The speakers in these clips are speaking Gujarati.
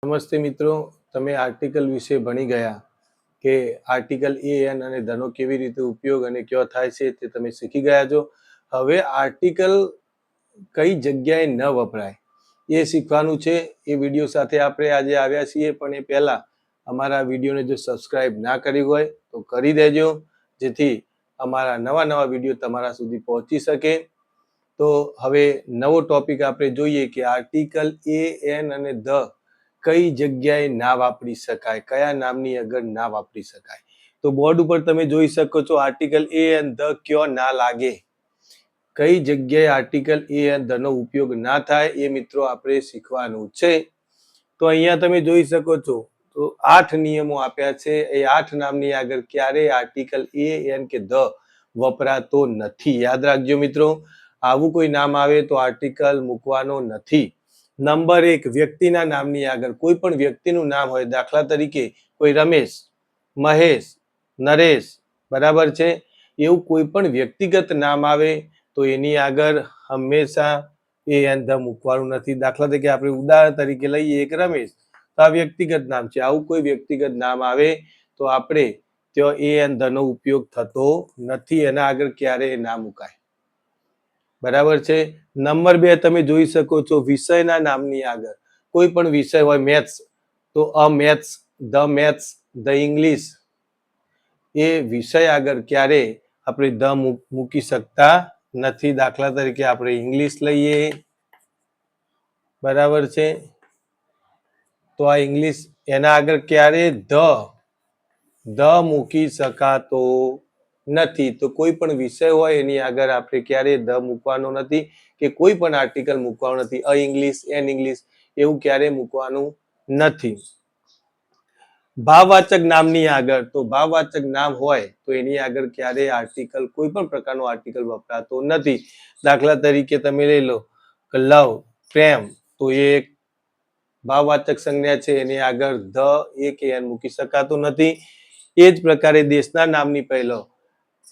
નમસ્તે મિત્રો, તમે આર્ટિકલ વિશે ભણી ગયા કે આર્ટિકલ એ એન અને ધનો કેવી રીતે ઉપયોગ અને ક્યાં થાય છે તે તમે શીખી ગયા છો. હવે આર્ટિકલ કઈ જગ્યાએ ન વપરાય એ શીખવાનું છે. એ વિડીયો સાથે આપણે આજે આવ્યા છીએ, પણ એ પહેલા અમારા વિડીયોને જો સબસ્ક્રાઇબ ના કરી હોય તો કરી દેજો, જેથી અમારા નવા વિડીયો તમારા સુધી પહોંચી શકે. તો હવે નવો ટોપિક આપણે જોઈએ કે આર્ટિકલ એ એન અને ધ કઈ જગ્યાએ ના વાપરી શકાય, કયા નામની આગળ ના વાપરી શકાય. તો બોર્ડ ઉપર તમે જોઈ શકો છો આર્ટિકલ એ એન ધ ક્યો ના લાગે, કઈ જગ્યાએ આર્ટિકલ એ એન ધ નો ઉપયોગ ના થાય એ મિત્રો આપણે શીખવાનું છે. તો અહીંયા તમે જોઈ શકો છો તો 8 નિયમો આપ્યા છે. એ 8 નામની આગળ ક્યારેય આર્ટિકલ એ એન કે ધ વપરાતો નથી. યાદ રાખજો મિત્રો, આવું કોઈ નામ આવે તો આર્ટિકલ મૂકવાનો નથી. નંબર 1, વ્યક્તિના નામની આગળ કોઈ પણ વ્યક્તિનું નામ હોય, દાખલા તરીકે કોઈ રમેશ, મહેશ, નરેશ, બરાબર છે, એવું કોઈ પણ વ્યક્તિગત નામ આવે તો એની આગળ હંમેશા એ એન ધ મૂકવાનું નથી. દાખલા તરીકે આપણે ઉદાહરણ તરીકે લઈએ એક રમેશ, તો આ વ્યક્તિગત નામ છે. આવું કોઈ વ્યક્તિગત નામ આવે તો આપણે ત્યાં એ એન ધ નો ઉપયોગ થતો નથી. એના આગળ ક્યારેય ના મુકાય, બરાબર છે. નંબર 2, તમે જોઈ શકો છો વિષયના નામની આગળ કોઈ પણ વિષય હોય, મેથ્સ તો અ maths, the maths, the English, એ વિષય આગળ ક્યારે આપણે ધ મૂકી શકતા નથી. દાખલા તરીકે આપણે ઇંગ્લિશ લઈએ, બરાબર છે, તો આ ઇંગ્લિશ, એના આગળ ક્યારે ધ મૂકી શકાતો નથી. તો કોઈ પણ વિષય હોય એની આગળ આપણે ક્યારે ધ મૂકવાનો નથી, કે કોઈ પણ આર્ટિકલ મૂકવાનો નથી. અ ઇંગ્લિશ, એન ઇંગ્લિશ એવું ક્યારે મૂકવાનું નથી. ભાવવાચક નામની આગળ, તો ભાવવાચક નામ હોય તો એની આગળ ક્યારે આર્ટિકલ, કોઈ પણ પ્રકારનો આર્ટિકલ વપરાતો નથી. દાખલા તરીકે તમે લઈ લો કે લવ, પ્રેમ, તો એ એક ભાવવાચક સંજ્ઞા છે, એની આગળ ધ એ કે એન મૂકી શકાતો નથી. એ જ પ્રકારે દેશના નામની પહેલો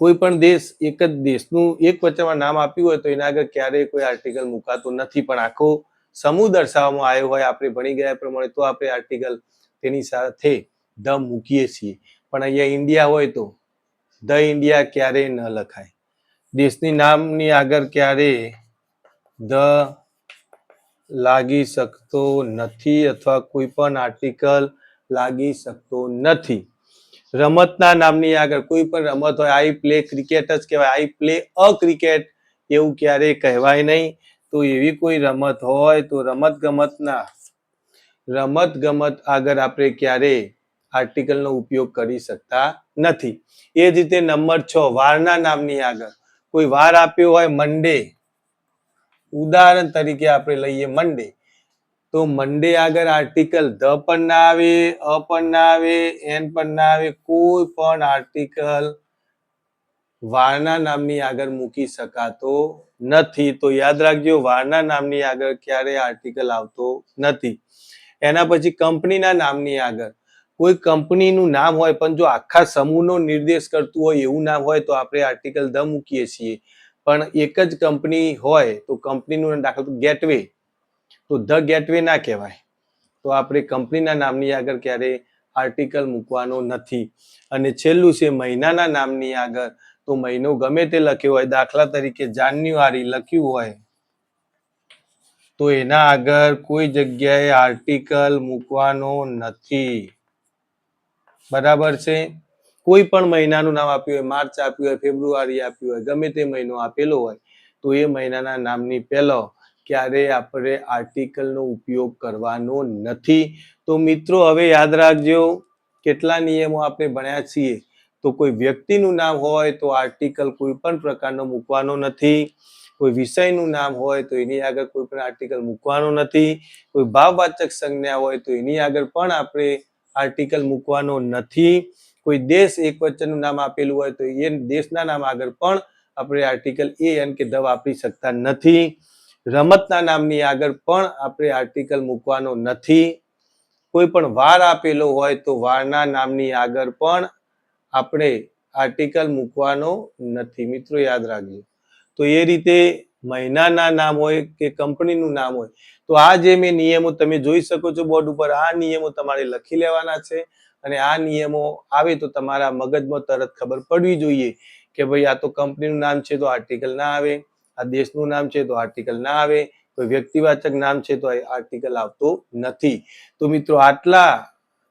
કોઈ પણ દેશ, એક જ દેશનું એક વચનમાં નામ આપ્યું હોય તો એના આગળ ક્યારેય કોઈ આર્ટિકલ મુકાતું નથી. પણ આખો સમૂહ દર્શાવવામાં આવ્યો હોય આપણે ભણી ગયા પ્રમાણે તો આપણે આર્ટિકલ તેની સાથે ધ મૂકીએ છીએ. પણ અહીંયા ઇન્ડિયા હોય તો ધ ઇન્ડિયા ક્યારેય ન લખાય. દેશની નામની આગળ ક્યારેય ધ લાગી શકતો નથી, અથવા કોઈ પણ આર્ટિકલ લાગી શકતો નથી. રમતના નામની આગળ કોઈ પણ રમત હોય, આઈ પ્લે ક્રિકેટ જ કહેવાય, આઈ પ્લે અ ક્રિકેટ એવું ક્યારેય કહેવાય નહીં. તો એવી કોઈ રમત હોય તો રમત ગમત આગળ આપણે ક્યારેય આર્ટિકલનો ઉપયોગ કરી શકતા નથી. એ જ રીતે નંબર 6, વારના નામની આગળ કોઈ વાર આપ્યો હોય, મન્ડે, ઉદાહરણ તરીકે આપણે લઈએ મન્ડે, તો મન્ડે આગળ આર્ટિકલ ધ પણ ના આવે, અ પણ ના આવે, એન પણ ના આવે, કોઈ પણ આર્ટિકલ વારના નામની આગળ મૂકી શકાતો નથી. તો યાદ રાખજો, વારના નામની આગળ ક્યારેય આર્ટિકલ આવતો નથી. એના પછી કંપનીના નામની આગળ કોઈ કંપનીનું નામ હોય, પણ જો આખા સમૂહનો નિર્દેશ કરતું હોય એવું નામ હોય તો આપણે આર્ટિકલ ધ મૂકીએ છીએ. પણ એક જ કંપની હોય તો કંપનીનું દાખલા ગેટવે, તો ધ ગેટવે ના કહેવાય. તો આપણે કંપનીના નામની આગળ ક્યારે આર્ટિકલ મૂકવાનો નથી. અને છેલ્લું છે મહિનાના નામની આગળ, તો મહિનો ગમે તે લખ્યો હોય, દાખલા તરીકે જાન્યુઆરી લખ્યું હોય તો એના આગળ કોઈ જગ્યાએ આર્ટિકલ મૂકવાનો નથી, બરાબર છે. કોઈ પણ મહિનાનું નામ આપ્યું હોય, માર્ચ આપ્યું હોય, ફેબ્રુઆરી આપ્યું હોય, ગમે તે મહિનો આપેલો હોય તો એ મહિનાના નામની પહેલો ક્યારેય આપણે આર્ટિકલનો ઉપયોગ કરવાનો નથી. તો મિત્રો હવે યાદ રાખજો, કેટલા નિયમો આપણે ભણ્યા છીએ. તો કોઈ વ્યક્તિનું નામ હોય તો આર્ટિકલ કોઈ પણ પ્રકારનો મૂકવાનો નથી. કોઈ વિષયનું નામ હોય તો એની આગળ કોઈ પણ આર્ટિકલ મૂકવાનો નથી. કોઈ ભાવવાચક સંજ્ઞા હોય તો એની આગળ પણ આપણે આર્ટિકલ મૂકવાનો નથી. કોઈ દેશ એકવચનનું નામ આપેલું હોય તો એ દેશના નામ આગળ પણ આપણે આર્ટિકલ એ એન કે ધ વાપરી શકતા નથી. રમતના નામની આગળ પણ આપણે આર્ટિકલ મૂકવાનો નથી. કોઈ પણ વાર આપેલો હોય તો વારના નામની આગળ પણ આપણે આર્ટિકલ મૂકવાનો નથી. મિત્રો યાદ રાખજો. તો એ રીતે મહિનાના નામ હોય કે કંપનીનું નામ હોય તો આ જે મેં નિયમો તમે જોઈ શકો છો બોર્ડ ઉપર, આ નિયમો તમારે લખી લેવાના છે. અને આ નિયમો આવે તો તમારા મગજમાં તરત ખબર પડવી જોઈએ કે ભાઈ આ તો કંપનીનું નામ છે તો આર્ટિકલ ના આવે, આ દેશનું નામ છે તો આર્ટિકલ ના આવે, કોઈ વ્યક્તિવાચક નામ છે તો આર્ટિકલ આવતો નથી. તો મિત્રો આટલા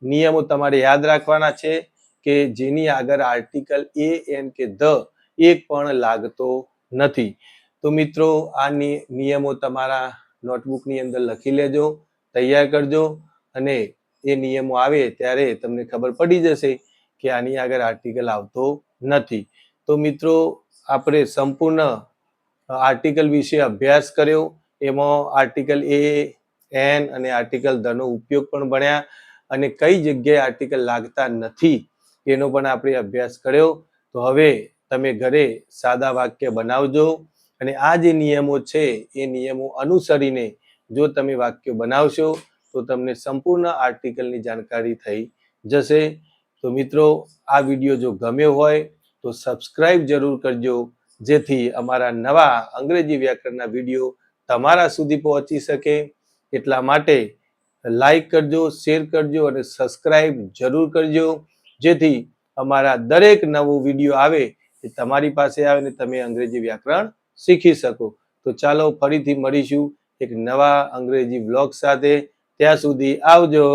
નિયમો તમારે યાદ રાખવાના છે કે જેની આગળ આર્ટિકલ એ એન કે ધ એક પણ લાગતો નથી. તો મિત્રો આ નિયમો તમારા નોટબુકની અંદર લખી લેજો, તૈયાર કરજો, અને એ નિયમો આવે ત્યારે તમને ખબર પડી જશે કે આની આગળ આર્ટિકલ આવતો નથી. તો મિત્રો આપણે સંપૂર્ણ આર્ટિકલ વિશે અભ્યાસ કર્યો. એમાં આર્ટિકલ એ એન અને આર્ટિકલ ધ નો ઉપયોગ પણ ભણ્યા અને કઈ જગ્યાએ આર્ટિકલ લાગતા નથી એનો પણ આપણે અભ્યાસ કર્યો. તો હવે તમે ઘરે સાદા વાક્ય બનાવજો અને આ જે નિયમો છે એ નિયમો અનુસરીને જો તમે વાક્યો બનાવશો તો તમને સંપૂર્ણ આર્ટિકલની જાણકારી થઈ જશે. તો મિત્રો આ વિડીયો જો ગમ્યો હોય તો સબસ્ક્રાઇબ જરૂર કરજો, જેથી અમારા નવા અંગ્રેજી વ્યાકરણના વિડીયો તમારા સુધી પહોંચી શકે. એટલા માટે લાઈક કરજો, શેર કરજો અને સબસ્ક્રાઇબ જરૂર કરજો, જેથી અમારા દરેક નવો વિડીયો આવે એ તમારી પાસે આવે ને તમે અંગ્રેજી વ્યાકરણ શીખી શકો. તો ચાલો ફરીથી મળીશું એક નવા અંગ્રેજી વ્લોગ સાથે. ત્યાં સુધી આવજો.